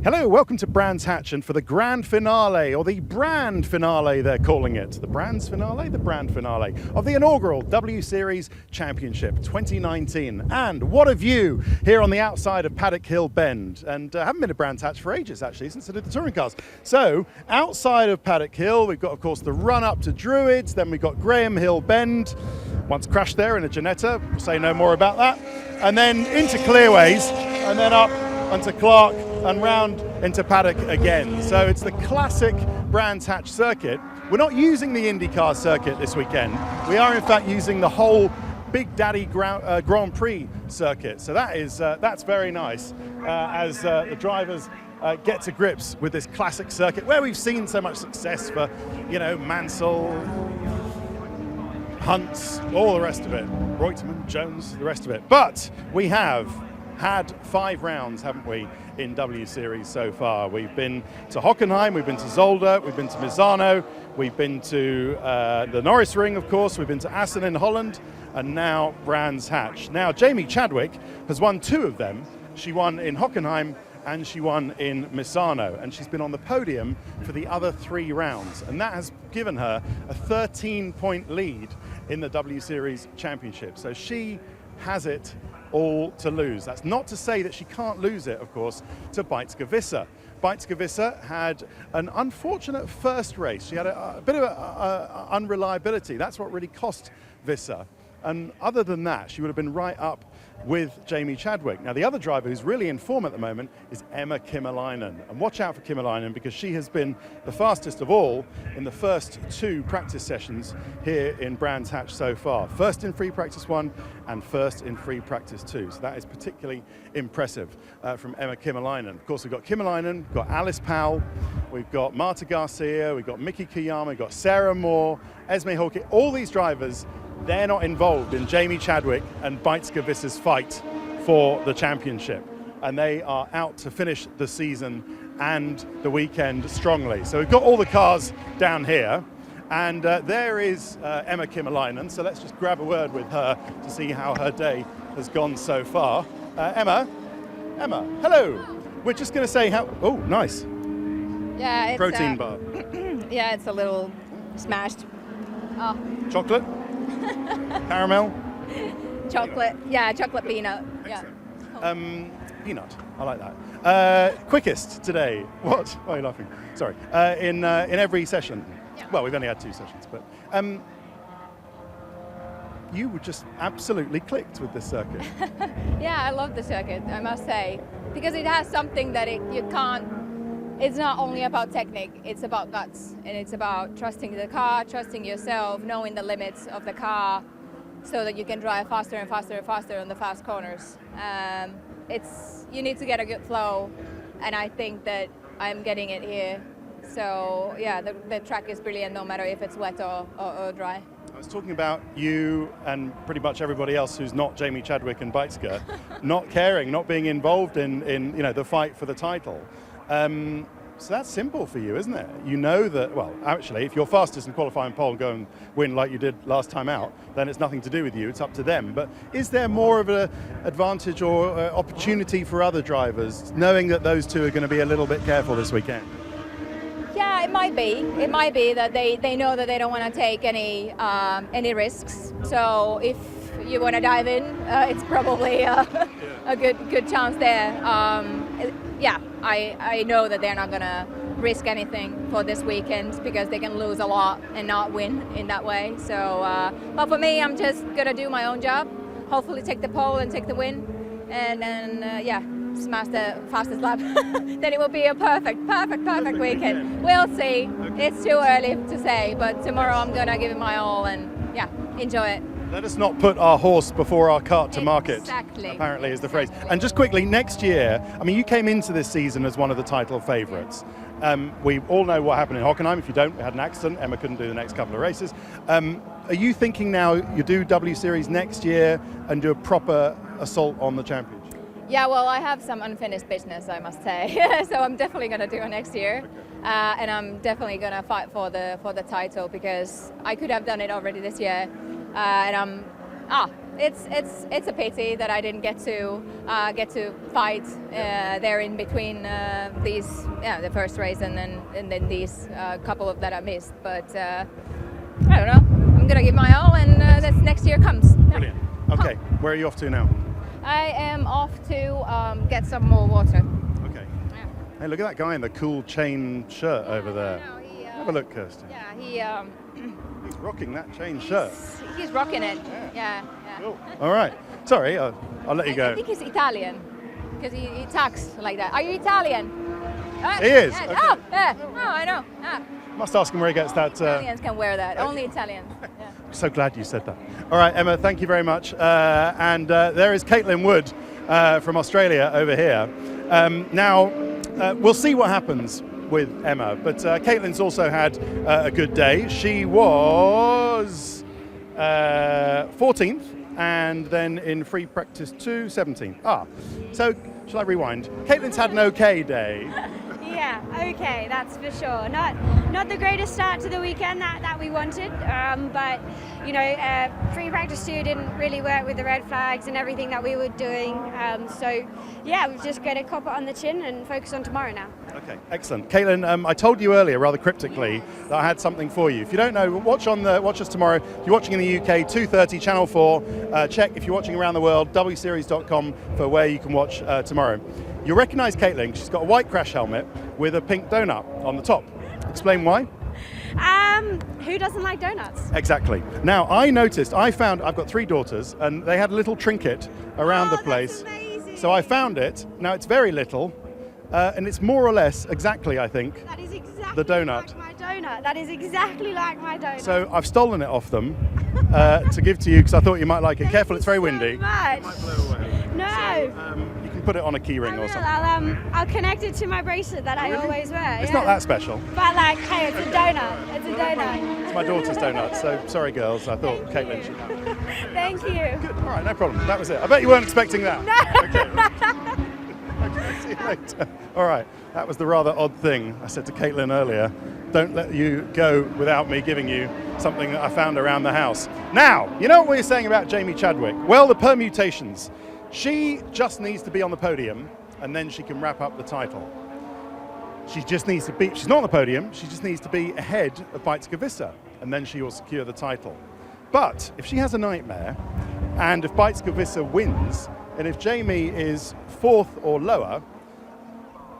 Hello, welcome to Brands Hatch, and for the grand finale, or the brand finale they're calling it, the Brands finale? The brand finale of the inaugural W Series Championship 2019. And what a view here on the outside of Paddock Hill Bend. And I haven't been to Brands Hatch for ages, actually, since I did the touring cars. So, outside of Paddock Hill, we've got, of course, the run up to Druids, then we've got Graham Hill Bend, once crashed there in a Ginetta, we'll say no more about that, and then into Clearways, and then up onto Clark, and round into Paddock again. So it's the classic Brands Hatch circuit. We're not using the IndyCar circuit this weekend. We are in fact using the whole Big Daddy Grand Prix circuit. So that's very nice as the drivers get to grips with this classic circuit where we've seen so much success for, Mansell, Hunts, all the rest of it, Reutemann, Jones, the rest of it. But we have had 5 rounds, haven't we, in W Series so far. We've been to Hockenheim, we've been to Zolder, we've been to Misano, we've been to the Norris Ring, of course, we've been to Assen in Holland, and now Brands Hatch. Now, Jamie Chadwick has won 2 of them. She won in Hockenheim and she won in Misano, and she's been on the podium for the other 3 rounds, and that has given her a 13-point lead in the W Series Championship. So she has it all to lose. That's not to say that she can't lose it, of course, to Beitske Visser. Beitske Visser had an unfortunate first race. She had a bit of unreliability. That's what really cost Visser. And other than that, she would have been right up with Jamie Chadwick. Now, the other driver who's really in form at the moment is Emma Kimiläinen. And watch out for Kimiläinen, because she has been the fastest of all in the first 2 practice sessions here in Brands Hatch so far. First in free practice 1 and first in free practice 2. So that is particularly impressive from Emma Kimiläinen. Of course, we've got Kimiläinen, we've got Alice Powell, we've got Marta Garcia, we've got Miki Kiyama, we've got Sarah Moore, Esme Hawke. All these drivers, they're not involved in Jamie Chadwick and Beitske Visser's fight for the championship. And they are out to finish the season and the weekend strongly. So we've got all the cars down here. And there is Emma Kimiläinen. So let's just grab a word with her to see how her day has gone so far. Emma, hello. We're just going to say how... Oh, nice. Yeah, it's protein bar. Yeah, it's a little smashed. Oh. Chocolate? Caramel? Chocolate, yeah, chocolate peanut. Excellent. Yeah. Peanut, I like that. Quickest today. What? Why are you laughing? Sorry. In every session. Yeah. Well, we've only had 2 sessions, but you were just absolutely clicked with this circuit. Yeah, I love the circuit, I must say, because it has something that you can't. It's not only about technique, it's about guts, and it's about trusting the car, trusting yourself, knowing the limits of the car so that you can drive faster and faster and faster on the fast corners. You need to get a good flow, and I think that I'm getting it here. So yeah, the track is brilliant no matter if it's wet or dry. I was talking about you and pretty much everybody else who's not Jamie Chadwick and Beitske not caring, not being involved in the fight for the title. So that's simple for you, isn't it? You know that, well, actually, if you're fastest in qualifying pole and go and win like you did last time out, then it's nothing to do with you, it's up to them. But is there more of an advantage or opportunity for other drivers, knowing that those 2 are going to be a little bit careful this weekend? Yeah, it might be. It might be that they know that they don't want to take any risks. So if you want to dive in, it's probably a good chance there. Yeah, I know that they're not going to risk anything for this weekend because they can lose a lot and not win in that way. So, but for me, I'm just going to do my own job, hopefully take the pole and take the win, and then, smash the fastest lap. Then it will be a perfect weekend. We'll see. Okay. It's too early to say, but tomorrow I'm going to give it my all and, enjoy it. Let us not put our horse before our cart to market. Exactly. Apparently is the phrase. And just quickly, next year, I mean, you came into this season as one of the title favourites. We all know what happened in Hockenheim. If you don't, we had an accident. Emma couldn't do the next couple of races. Are you thinking now you do W Series next year and do a proper assault on the championship? Yeah, well, I have some unfinished business, I must say. So I'm definitely going to do it next year. And I'm definitely going to fight for the title because I could have done it already this year. And it's a pity that I didn't get to fight there in between these the first race and then these couple of that I missed. But I don't know. I'm gonna give my all, and that's next year comes. Brilliant. Okay, where are you off to now? I am off to get some more water. Okay. Yeah. Hey, look at that guy in the cool chain shirt over there. Have a look, Kirsten. Yeah, he's rocking that chain shirt. He's rocking it. Yeah. Cool. All right. Sorry, I'll let you go. I think he's Italian because he talks like that. Are you Italian? He is. Yeah. Okay. Oh, yeah. Oh, I know. Must ask him where he gets that. Italians can wear that. Only Italians. Yeah. So glad you said that. All right, Emma, thank you very much. And there is Caitlin Wood from Australia over here. Now, we'll see what happens with Emma, but Caitlin's also had a good day. She was 14th, and then in free practice 2, 17th. So shall I rewind? Caitlin's had an okay day. Yeah, okay, that's for sure. Not the greatest start to the weekend that we wanted, but free practice 2 didn't really work with the red flags and everything that we were doing. So yeah, we've just got to cop it on the chin and focus on tomorrow now. Okay, excellent. Caitlin, I told you earlier, rather cryptically, that I had something for you. If you don't know, watch us tomorrow. If you're watching in the UK, 2:30, Channel 4. Check if you're watching around the world, wseries.com for where you can watch tomorrow. You'll recognise Caitlin. She's got a white crash helmet with a pink donut on the top. Explain why? Who doesn't like donuts? Exactly. Now, I've got 3 daughters, and they had a little trinket around the place. That's amazing. So I found it. Now, it's very little, and it's more or less exactly, I think, that is exactly the donut. like my donut. That is exactly like my donut. So I've stolen it off them to give to you because I thought you might like it. Careful, it's very windy. Much. It might blow away. No. So, you can put it on a key ring or something. I'll connect it to my bracelet that I always wear. It's not that special. But hey, it's a donut. It's a donut. It's my daughter's donut, so sorry girls, I thought Caitlin should have it. Thank you. Good, all right, no problem, that was it. I bet you weren't expecting that. No. Okay, see you later. All right, that was the rather odd thing I said to Caitlin earlier. Don't let you go without me giving you something that I found around the house. Now, you know what we were saying about Jamie Chadwick? Well, the permutations. She just needs to be on the podium and then she can wrap up the title. She just needs to be, she's not on the podium, she just needs to be ahead of Beitske and then she will secure the title. But if she has a nightmare and if Beitske wins and if Jamie is 4th or lower,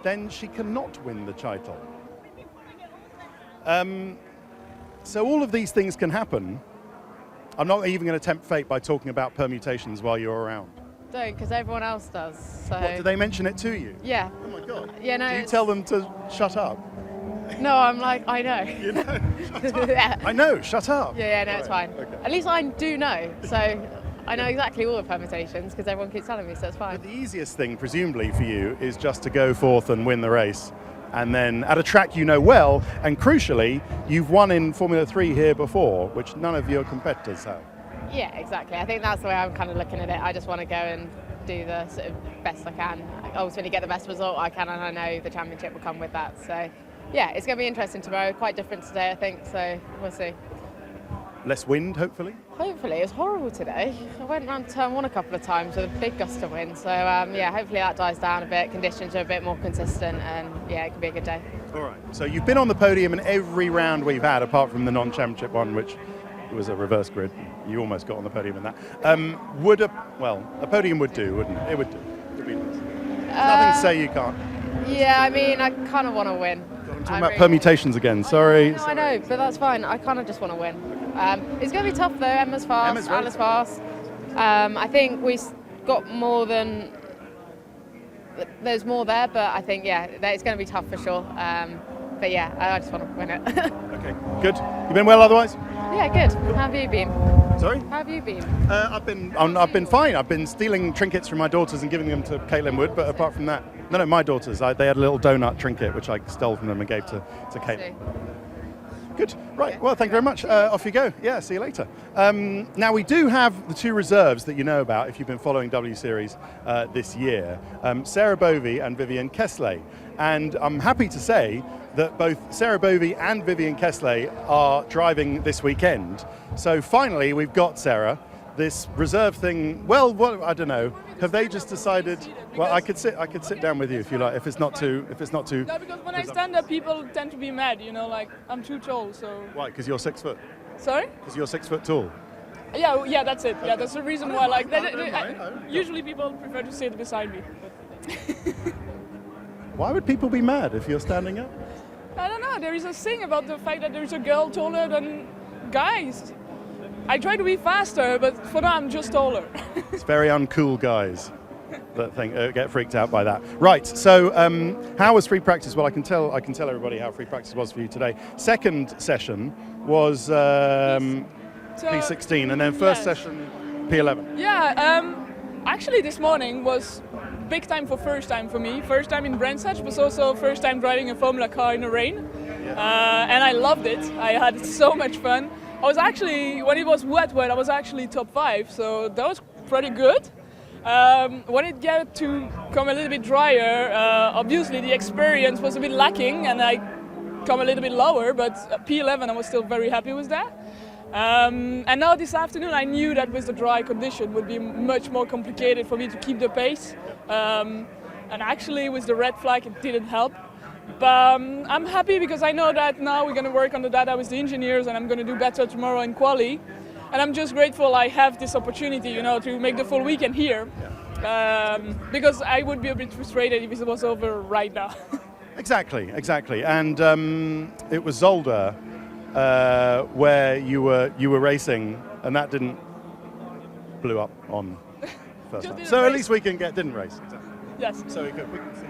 then she cannot win the title. So all of these things can happen. I'm not even going to tempt fate by talking about permutations while you're around. Don't, because everyone else does. So. What, do they mention it to you? Yeah. Oh my God. Yeah, no. Do you tell them to shut up? No, I'm like, I know. You know, shut up. Yeah. I know, shut up. Yeah, no, it's fine. Okay. At least I do know, so I know exactly all the permutations because everyone keeps telling me, so it's fine. But the easiest thing, presumably, for you is just to go forth and win the race. And then at a track you know well, and crucially, you've won in Formula 3 here before, which none of your competitors have. Yeah, exactly. I think that's the way I'm kind of looking at it. I just want to go and do the sort of best I can. Ultimately get the best result I can, and I know the championship will come with that. So, yeah, it's going to be interesting tomorrow. Quite different today, I think, so we'll see. Less wind, hopefully? Hopefully. It was horrible today. I went round turn 1 a couple of times with a big gust of wind. So, yeah, hopefully that dies down a bit. Conditions are a bit more consistent and, yeah, it could be a good day. All right. So you've been on the podium in every round we've had, apart from the non-championship one, which was a reverse grid. You almost got on the podium in that. A podium would do, wouldn't it? It would do. It'd be nice. Nothing to say you can't. Yeah, I mean, I kind of want to win. I'm talking about permutations again, sorry. I know, but that's fine. I kind of just want to win. It's going to be tough though. Emma's fast, Anna's fast. I think we got more than... There's more there, but I think, yeah, it's going to be tough for sure. But yeah, I just want to win it. Okay, good. You been well otherwise? Yeah, good. How have you been? Sorry? How have you been? I've been fine. I've been stealing trinkets from my daughters and giving them to Caitlin Wood, but apart from that, no, my daughters, they had a little donut trinket which I stole from them and gave to Caitlin. Good. Right. Well, thank you very much. Off you go. Yeah, see you later. Now, we do have the 2 reserves that you know about if you've been following W Series this year, Sarah Bovey and Vivian Kessler. And I'm happy to say that both Sarah Bovey and Vivian Kessler are driving this weekend. So finally, we've got Sarah. this reserve thing. Well, what I don't know. Have they just decided? Well, I could sit down with you if you like. If it's not too. No, because when I stand up, people tend to be mad. Like I'm too tall. So. Why? Because you're 6 foot. Sorry? Because you're 6 foot tall. Yeah, that's it. Yeah, that's the reason why. Like, usually people prefer to sit beside me. Why would people be mad if you're standing up? I don't know. There is a thing about the fact that there's a girl taller than guys. I try to be faster, but for now I'm just taller. It's very uncool, guys. That thing get freaked out by that. Right. So, how was free practice? Well, I can tell everybody how free practice was for you today. Second session was P16, and then first session P11. Yeah. Actually, this morning was big time for first time for me. First time in Brands Hatch, but also first time driving a Formula car in the rain. And I loved it. I had so much fun. I was actually, when it was wet, I was actually top 5, so that was pretty good. When it got to come a little bit drier, obviously the experience was a bit lacking, and I come a little bit lower, but P11 I was still very happy with that. And now this afternoon I knew that with the dry condition would be much more complicated for me to keep the pace. And actually with the red flag it didn't help. But I'm happy because I know that now we're going to work on the data with the engineers and I'm going to do better tomorrow in quali. And I'm just grateful I have this opportunity, to make the full weekend here. Because I would be a bit frustrated if it was over right now. Exactly. And it was Zolder where you were racing, and that didn't blew up on first time. So at least we can didn't race. Exactly. Yes. So we can see.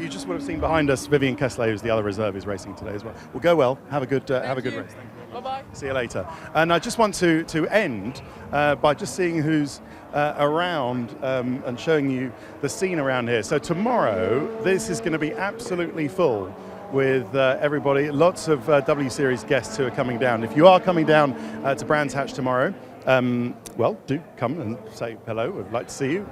You just would have seen behind us Vivian Kessler, who's the other reserve, is racing today as well. Well, go well. Have a good race. Bye-bye. See you later. And I just want to end by just seeing who's around and showing you the scene around here. So tomorrow, this is going to be absolutely full with everybody. Lots of W Series guests who are coming down. If you are coming down to Brands Hatch tomorrow, well, do come and say hello. We'd like to see you.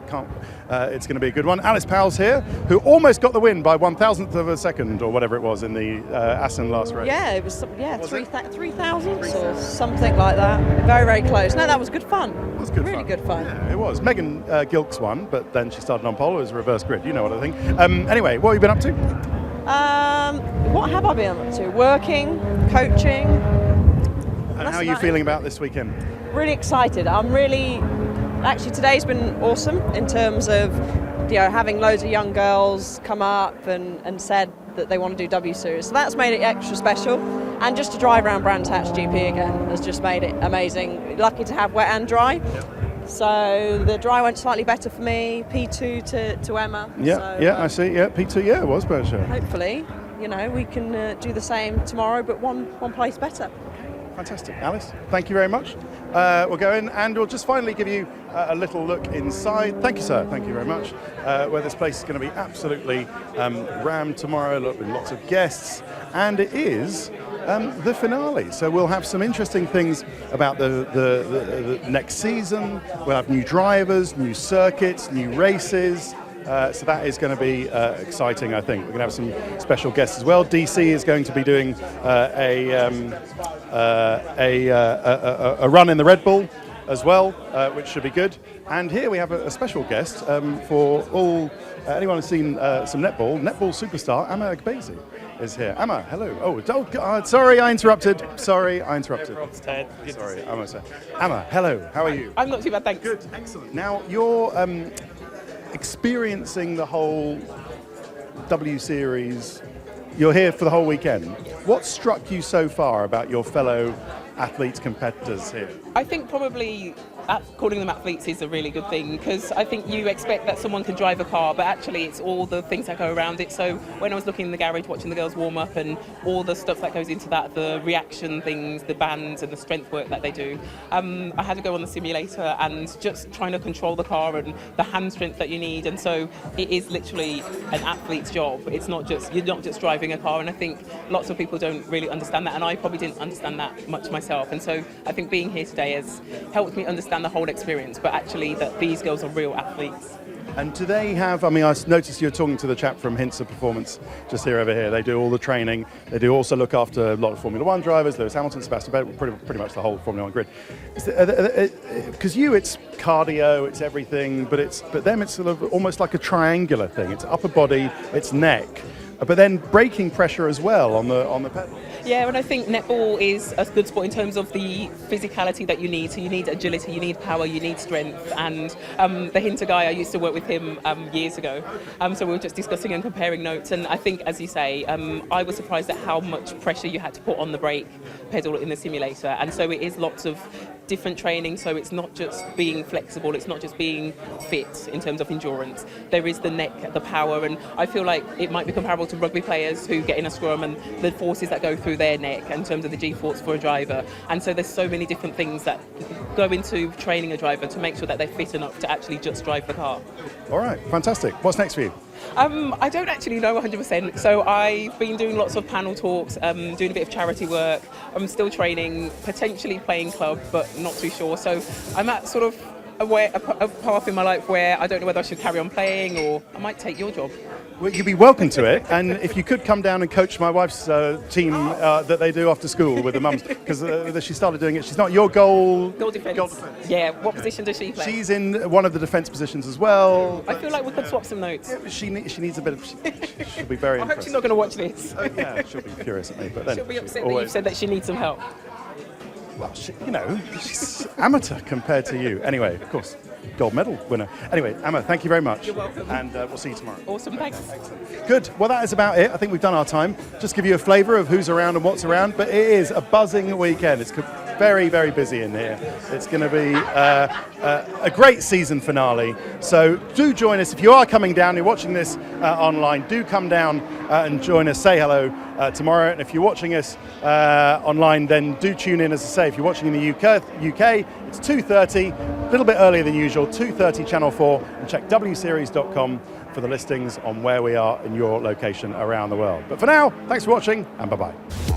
It's going to be a good one. Alice Powell's here, who almost got the win by 1,000th of a second or whatever it was in the Assen last race. Yeah, it was 3,000 or something like that. Very, very close. No, that was good fun. It was really good fun. Yeah, it was. Megan Gilks won, but then she started on pole. It was a reverse grid. You know what I think. Anyway, what have you been up to? What have I been up to? Working, coaching. And how are you feeling about this weekend? Really excited. Actually today's been awesome in terms of having loads of young girls come up and said that they want to do W Series. So that's made it extra special. And just to drive around Brands Hatch GP again has just made it amazing. Lucky to have wet and dry. Yep. So the dry went slightly better for me, P2 to Emma. Yeah, so, I see. Yeah, P2, it was better. Hopefully, we can do the same tomorrow, but one place better. Fantastic. Alice, thank you very much. We'll go in and we'll just finally give you a little look inside. Thank you, sir. Thank you very much. Where this place is going to be absolutely rammed tomorrow, with lots of guests. And it is the finale. So we'll have some interesting things about the next season. We'll have new drivers, new circuits, new races. So that is going to be exciting, I think. We're going to have some special guests as well. DC is going to be doing a run in the Red Bull as well, which should be good. And here we have a special guest for all anyone who's seen some netball superstar Emma Kimiläinen is here. Emma, hello. Oh, God, sorry, I interrupted. No problems, Ted. Sorry, almost there. Emma, hello. How are you? I'm not too bad, thanks. Good, excellent. Now you're experiencing the whole W Series. You're here for the whole weekend. What struck you so far about your fellow athletes, competitors here? I think probably calling them athletes is a really good thing, because I think you expect that someone can drive a car, but actually it's all the things that go around it. So when I was looking in the garage watching the girls warm up and all the stuff that goes into that, the reaction things, the bands and the strength work that they do, I had to go on the simulator and just trying to control the car and the hand strength that you need. And so it is literally an athlete's job. It's not just, you're not just driving a car, and I think lots of people don't really understand that, and I probably didn't understand that much myself. myself. And so I think being here today has helped me understand the whole experience, but actually that these girls are real athletes. And do they have, I mean, I noticed you're talking to the chap from Hints of Performance just here over here. They do all the training. They do also look after a lot of Formula One drivers, Lewis Hamilton, Sebastian Vettel, pretty much the whole Formula One grid. Because it's cardio, it's everything, but them it's sort of almost like a triangular thing. It's upper body, it's neck, but then braking pressure as well on the pedal. Yeah, and I think netball is a good sport in terms of the physicality that you need. So you need agility, you need power, you need strength. And the Hinter guy, I used to work with him years ago. So we were just discussing and comparing notes. And I think, as you say, I was surprised at how much pressure you had to put on the brake pedal in the simulator. And so it is lots of different training. So it's not just being flexible, it's not just being fit in terms of endurance. There is the neck, the power. And I feel like it might be comparable to rugby players who get in a scrum and the forces that go through their neck in terms of the G-force for a driver. And so there's so many different things that go into training a driver to make sure that they're fit enough to actually just drive the car. All right, fantastic. What's next for you? I don't actually know 100%. So I've been doing lots of panel talks, doing a bit of charity work. I'm still training, potentially playing club, but not too sure. So I'm at sort of a path in my life where I don't know whether I should carry on playing or I might take your job. Well, you'd be welcome to it, and if you could come down and coach my wife's team that they do after school with the mums, because she started doing it. She's not your goal defence. Yeah, what position does she play? She's in one of the defence positions as well. I feel like we could swap some notes. Yeah, she needs a bit of. She'll be very. I hope she's not going to watch this. Yeah, she'll be curious at me, but then she'll be upset that you've said that she needs some help. Well, she's amateur compared to you. Anyway, of course, gold medal winner. Anyway, Emma, thank you very much. You're welcome. And we'll see you tomorrow. Awesome, thanks. Excellent. Good. Well, that is about it. I think we've done our time. Just give you a flavour of who's around and what's around. But it is a buzzing weekend. It's very, very busy in here. It's going to be a great season finale. So do join us. If you are coming down, you're watching this online, do come down and join us. Say hello tomorrow. And if you're watching us online, then do tune in. As I say, if you're watching in the UK, it's 2:30, a little bit earlier than usual, 2:30 Channel 4, and check wseries.com for the listings on where we are in your location around the world. But for now, thanks for watching, and bye-bye.